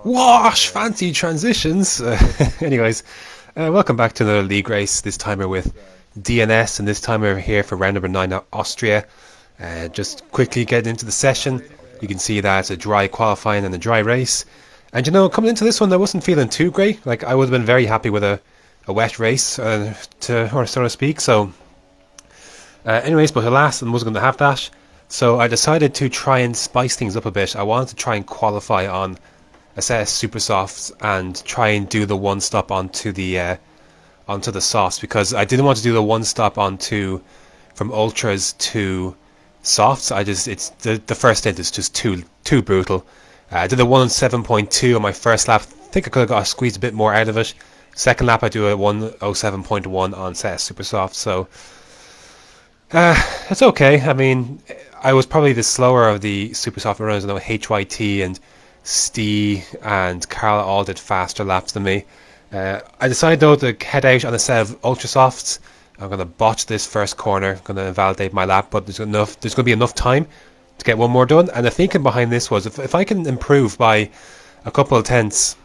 Wash! Fancy transitions! Anyways, welcome back to another league race. This time we're with DNS, and this time we're here for round number 9 at Austria. Just quickly getting into the session, you can see that it's a dry qualifying and a dry race. And you know, coming into this one, I wasn't feeling too great. Like, I would have been very happy with a wet race, or so to speak. So, anyways, but alas, I wasn't going to have that. So I decided to try and spice things up a bit. I wanted to try and qualify on a set of super softs and try and do the one stop onto the softs, because I didn't want to do the one stop onto from ultras to softs. It's the first stint is just too brutal. I did a 107.2 on my first lap. I think I could have got squeezed a bit more out of it. Second lap I do a 107.1 on set of super softs, so it's okay. I mean, I was probably the slower of the super soft runners. I know HYT and Stee and Carl all did faster laps than me. I decided though to head out on a set of ultra softs. I'm going to botch this first corner. I'm going to invalidate my lap, but there's going to be enough time to get one more done. And the thinking behind this was, if I can improve by a couple of tenths,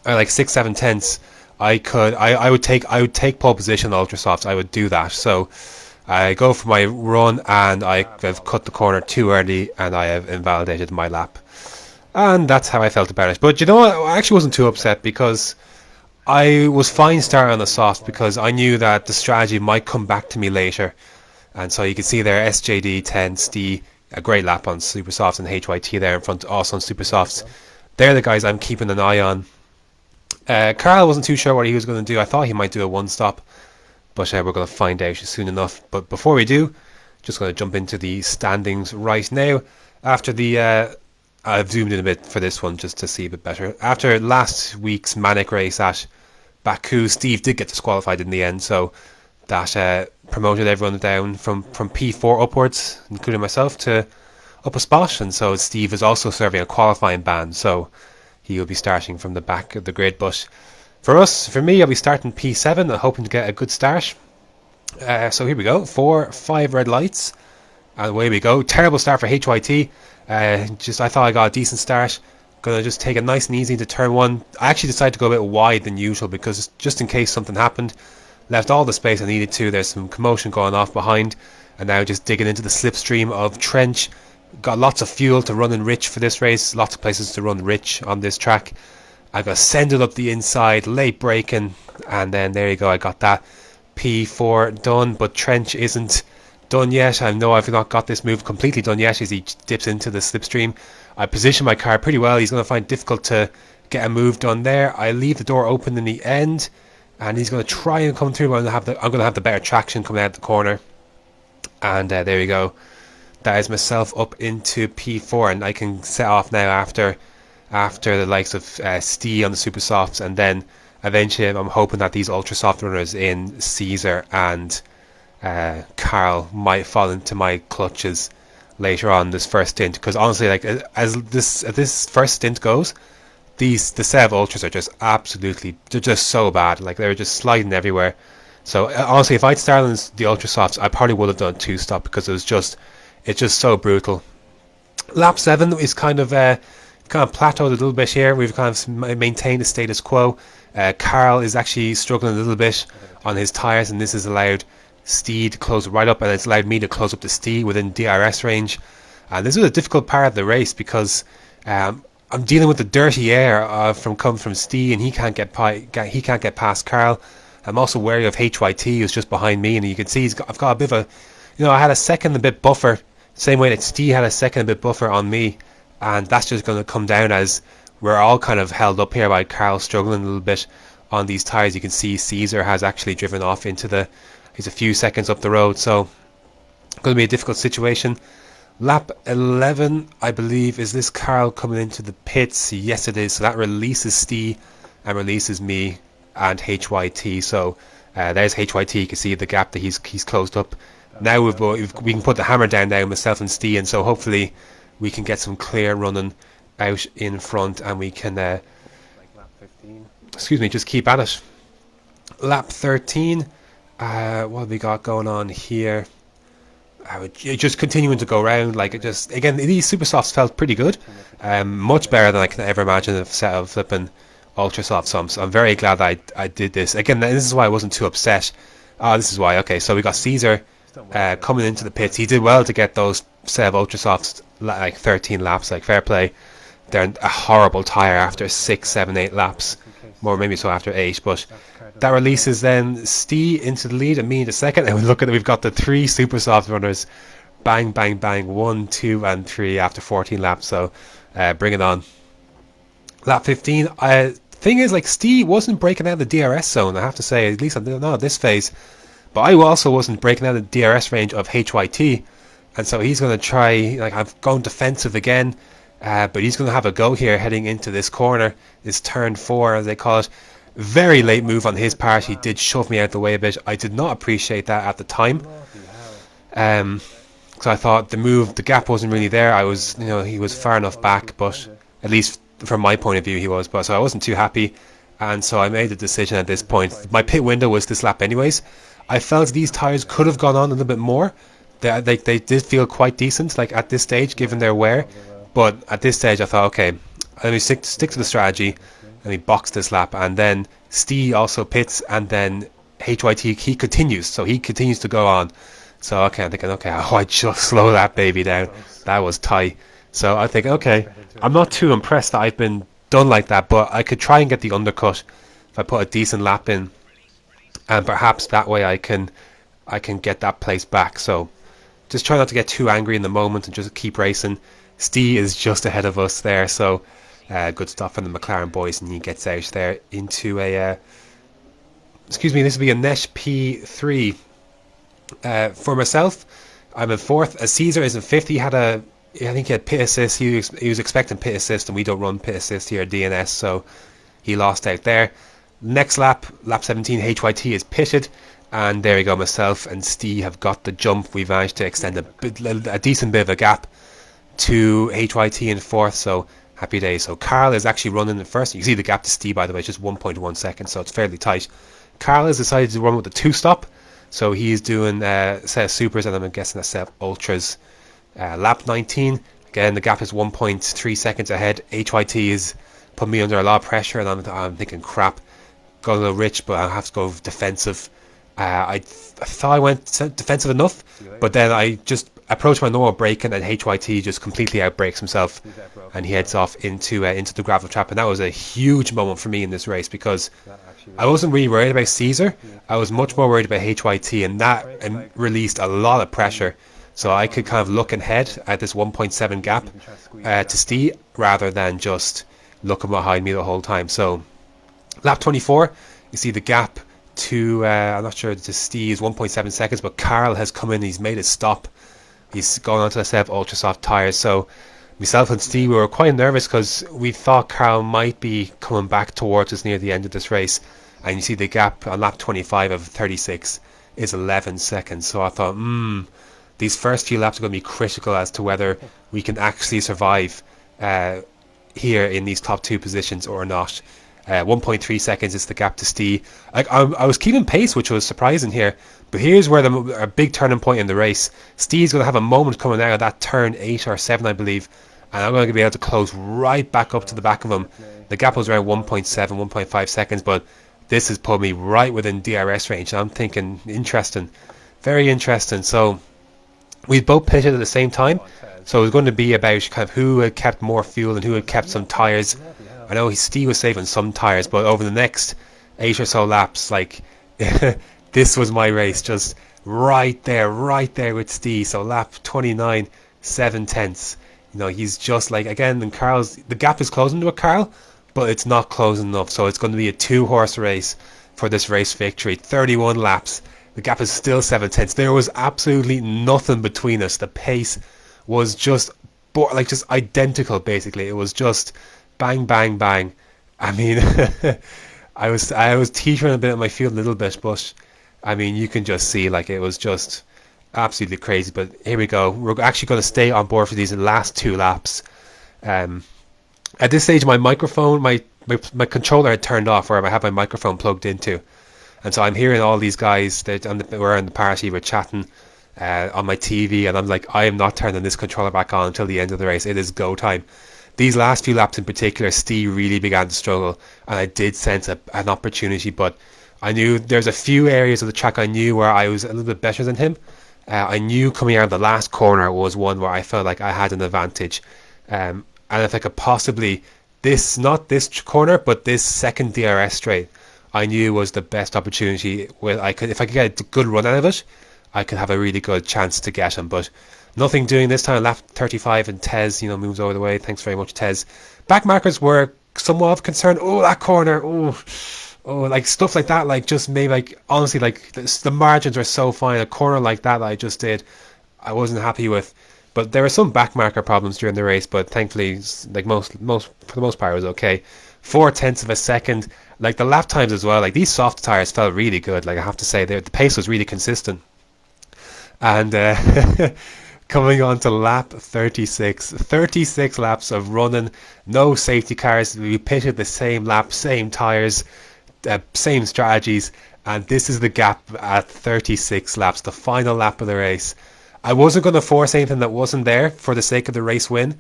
like 6-7 tenths, I would take pole position on ultra softs. I would do that. So I go for my run, and I have cut the corner too early, and I have invalidated my lap. And that's how I felt about it. But you know what? I actually wasn't too upset, because I was fine starting on the soft, because I knew that the strategy might come back to me later. And so you can see there, SJD, 10, Stee, a great lap on super softs, and HYT there in front, also on super softs. They're the guys I'm keeping an eye on. Carl wasn't too sure what he was going to do. I thought he might do a one stop, but we're going to find out soon enough. But before we do, just going to jump into the standings right now. After the I've zoomed in a bit for this one just to see a bit better. After last week's manic race at Baku, Steve did get disqualified in the end, so that promoted everyone down from P4 upwards, including myself, to up a spot. And so Steve is also serving a qualifying ban, so he will be starting from the back of the grid. But for me, I'll be starting P7 and hoping to get a good start. So here we go, 4-5 red lights, and away we go. Terrible start for HYT. I thought I got a decent start. Gonna just take it nice and easy to turn one. I actually decided to go a bit wide than usual, because just in case something happened, left all the space I needed to. There's some commotion going off behind, and now just digging into the slipstream of Trench. Got lots of fuel to run in rich for this race. Lots of places to run rich on this track. I got send it up the inside, late braking, and then there you go. I got that P4 done, but Trench isn't done yet. I know I've not got this move completely done yet as he dips into the slipstream. I position my car pretty well. He's going to find it difficult to get a move done there. I leave the door open in the end, and he's going to try and come through. I'm going to have the better traction coming out the corner, and there we go. That is myself up into P4, and I can set off now after the likes of Stee on the super softs, and then eventually I'm hoping that these ultra soft runners in Caesar and Carl might fall into my clutches later on this first stint, because honestly, like, as this first stint goes, the Sev ultras are just they're just so bad. Like, they're just sliding everywhere. So honestly, if I'd started on the ultra softs, I probably would have done 2-stop, because it's just so brutal. Lap 7 is kind of plateaued a little bit here. We've kind of maintained the status quo. Carl is actually struggling a little bit on his tyres, and this has allowed Stee to close right up, and it's allowed me to close up to Stee within DRS range. And this was a difficult part of the race, because I'm dealing with the dirty air from Stee, and he can't get past Carl. I'm also wary of HYT, who's just behind me, and you can see I've got a bit of I had a second a bit buffer, same way that Stee had a second a bit buffer on me, and that's just going to come down as we're all kind of held up here by Carl struggling a little bit on these tyres. You can see Caesar has actually driven off he's a few seconds up the road, so it's going to be a difficult situation. Lap 11, I believe, is this Carl coming into the pits? Yes, it is. So that releases Stee and releases me and HYT. So there's HYT. You can see the gap that he's closed up. Now we can put the hammer down now, myself and Stee, and so hopefully we can get some clear running out in front, and we can just keep at it. Lap 13. What have we got going on here? just continuing to go around. Like, it just, again, these super softs felt pretty good, much better than I can ever imagine a set of flipping ultra soft. So I'm very glad that I did this. Again, this is why I wasn't too upset. This is why. Okay, so we got Caesar coming into the pits. He did well to get those set of ultra softs, like 13 laps. Like, fair play. They're a horrible tire after 6, 7, 8 laps, more maybe so after 8. But that releases then Stee into the lead and me in the second. And we look at it, we've got the 3 super soft runners, bang, bang, bang, 1, 2, and 3 after 14 laps. So bring it on. Lap 15. Thing is, like, Stee wasn't breaking out of the DRS zone, I have to say, at least not at this phase. But I also wasn't breaking out of the DRS range of HYT. And so he's going to try, like, I've gone defensive again. But he's going to have a go here heading into this corner, this turn 4 as they call it. Very late move on his part. He did shove me out the way a bit. I did not appreciate that at the time. So I thought the gap wasn't really there. He was far enough back, but at least from my point of view he was. But so I wasn't too happy, and so I made the decision at this point. My pit window was this lap anyways. I felt these tyres could have gone on a little bit more. They did feel quite decent, like at this stage, given their wear. But at this stage, I thought, okay, let me stick to the strategy. Let me box this lap. And then Stee also pits, and then HYT, he continues. So he continues to go on. So, okay, I'm thinking, okay, I just slow that baby down. That was tight. So I think, okay, I'm not too impressed that I've been done like that, but I could try and get the undercut if I put a decent lap in. And perhaps that way I can get that place back. So just try not to get too angry in the moment and just keep racing. Stee is just ahead of us there, so good stuff from the McLaren boys, and he gets out there into a this will be a Nesh P3. For myself, I'm in 4th. Caesar is in 5th. I think he had pit assist. He was expecting pit assist, and we don't run pit assist here at DNS, so he lost out there. Next lap 17, HYT is pitted, and there we go, myself and Stee have got the jump. We've managed to extend a decent bit of a gap to HYT in 4th, so happy days. So Carl is actually running in 1st. You can see the gap to Stee, by the way, it's just 1.1 seconds, so it's fairly tight. Carl has decided to run with the 2-stop, so he's doing a set of supers, and I'm guessing a set of ultras. Lap 19, again the gap is 1.3 seconds ahead. HYT is putting me under a lot of pressure, and I'm thinking, crap, got a little rich, but I have to go defensive. I thought I went defensive enough, but then I just approached my normal braking, and HYT just completely outbrakes himself, and he heads off into the gravel trap. And that was a huge moment for me in this race, because I wasn't really worried about Caesar. I was much more worried about HYT, and that released a lot of pressure. So I could kind of look ahead at this 1.7 gap to Stee, rather than just looking behind me the whole time. So lap 24, you see the gap to I'm not sure, to Stee is 1.7 seconds, but Carl has come in. He's made it stop. He's going on to a set of ultra soft tires. So myself and Steve, we were quite nervous, because we thought Carl might be coming back towards us near the end of this race. And you see the gap on lap 25 of 36 is 11 seconds. So I thought, these first few laps are going to be critical as to whether we can actually survive here in these top 2 positions or not. 1.3 seconds is the gap to Stee. I was keeping pace, which was surprising here. But here's where a big turning point in the race. Stee's going to have a moment coming out of that turn 8 or 7, I believe. And I'm going to be able to close right back up to the back of him. The gap was around 1.7, 1.5 seconds. But this has put me right within DRS range. And I'm thinking, interesting. Very interesting. So we both pitted at the same time. So it was going to be about kind of who had kept more fuel and who had kept some tyres. I know Steve was saving some tyres, but over the next 8 or so laps, like, this was my race, just right there with Steve. So lap 29, 7/10. He's just like, again, and the gap is closing to a Carl, but it's not closing enough. So it's going to be a 2-horse race for this race victory. 31 laps. The gap is still 7/10. There was absolutely nothing between us. The pace was just identical, basically. It was just bang, bang, bang. I mean, I was teetering a bit on my field a little bit, but I mean, you can just see, like, it was just absolutely crazy. But here we go. We're actually going to stay on board for these last 2 laps. At this stage, my microphone, my controller had turned off, where I have my microphone plugged into, and so I'm hearing all these guys that we're in the party, we're chatting, on my TV, and I'm like, I am not turning this controller back on until the end of the race. It is go time. These last few laps in particular, Steve really began to struggle, and I did sense an opportunity, but I knew there's a few areas of the track I knew where I was a little bit better than him. I knew coming out of the last corner was one where I felt like I had an advantage. And if I could possibly, not this corner, but this second DRS straight, I knew was the best opportunity where if I could get a good run out of it, I could have a really good chance to get him. But nothing doing this time. Lap 35 and Tez, moves over the way. Thanks very much, Tez. Back markers were somewhat of concern. Oh, that corner. Oh, like stuff like that. Like just maybe like honestly, like the margins are so fine. A corner like that I just did, I wasn't happy with. But there were some back marker problems during the race. But thankfully, like most for the most part, it was okay. 0.4 of a second. Like the lap times as well. Like these soft tires felt really good. Like I have to say, the pace was really consistent. And coming on to lap 36 laps of running, no safety cars. We pitted the same lap, same tires, same strategies, and this is the gap at 36 laps, the final lap of the race. I wasn't going to force anything that wasn't there for the sake of the race win.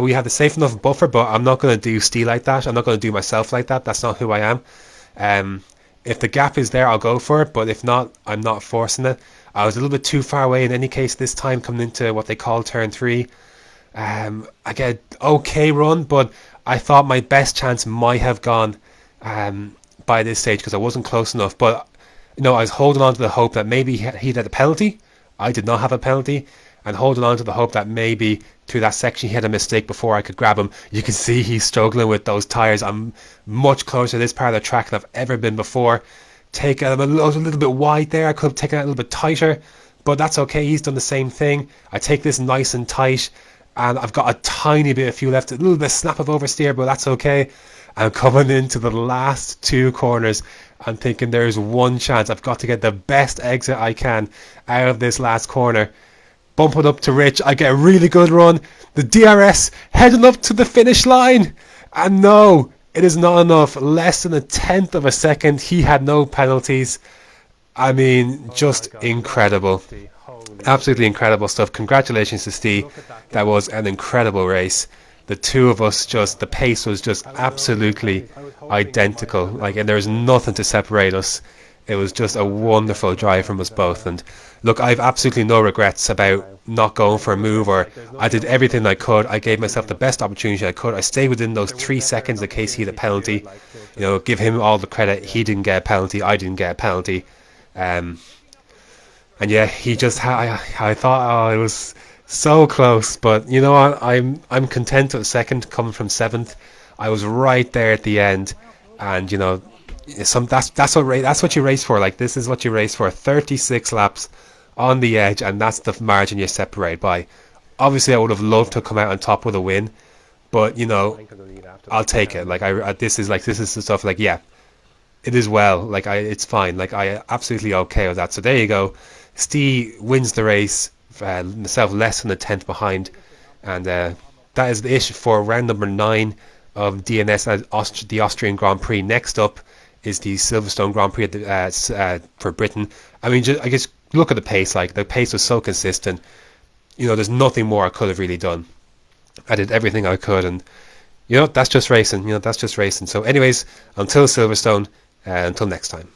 We had a safe enough buffer, but I'm not going to do Steve like that. I'm not going to do myself like that. That's not who I am. If the gap is there, I'll go for it, but if not, I'm not forcing it. I was a little bit too far away in any case this time coming into what they call turn 3. I get an okay run, but I thought my best chance might have gone by this stage because I wasn't close enough. But I was holding on to the hope that maybe he'd had a penalty. I did not have a penalty, and holding on to the hope that maybe through that section he had a mistake before I could grab him. You can see he's struggling with those tires. I'm much closer to this part of the track than I've ever been before. I'm a little bit wide there. I could have taken it a little bit tighter, but that's okay. He's done the same thing. I take this nice and tight, and I've got a tiny bit of fuel left. A little bit of snap of oversteer, but that's okay. I'm coming into the last 2 corners. I'm thinking there's one chance. I've got to get the best exit I can out of this last corner. Bump it up to Rich. I get a really good run. The DRS heading up to the finish line. And no, it is not enough. Less than 1/10 of a second. He had no penalties. I mean, just incredible. Absolutely incredible stuff. Congratulations to Steve. That was an incredible race. The two of us the pace was just absolutely identical. Like, and there's nothing to separate us. It was just a wonderful drive from us both. And look, I've absolutely no regrets about not going for a move, or I did everything I could. I gave myself the best opportunity I could. I stayed within those 3 seconds in case he had a penalty. Give him all the credit. He didn't get a penalty. I didn't get a penalty. And yeah, he just I thought, it was so close, but you know what? I'm content with second, coming from 7th. I was right there at the end, and that's what you race for. Like, this is what you race for. 36 laps on the edge, and that's the margin you're separated by. Obviously, I would have loved to come out on top with a win, but I'll take it. Like, this is the stuff. Like, yeah, it is well. Like, it's fine. Like, I absolutely okay with that. So there you go. Steve wins the race. Myself less than 1/10 behind, and that is the issue for round number 9 of DNS at the Austrian Grand Prix. Next up is the Silverstone Grand Prix for Britain. I mean, I guess look at the pace. Like, the pace was so consistent. There's nothing more I could have really done. I did everything I could, and that's just racing. That's just racing. So anyways, until Silverstone, until next time.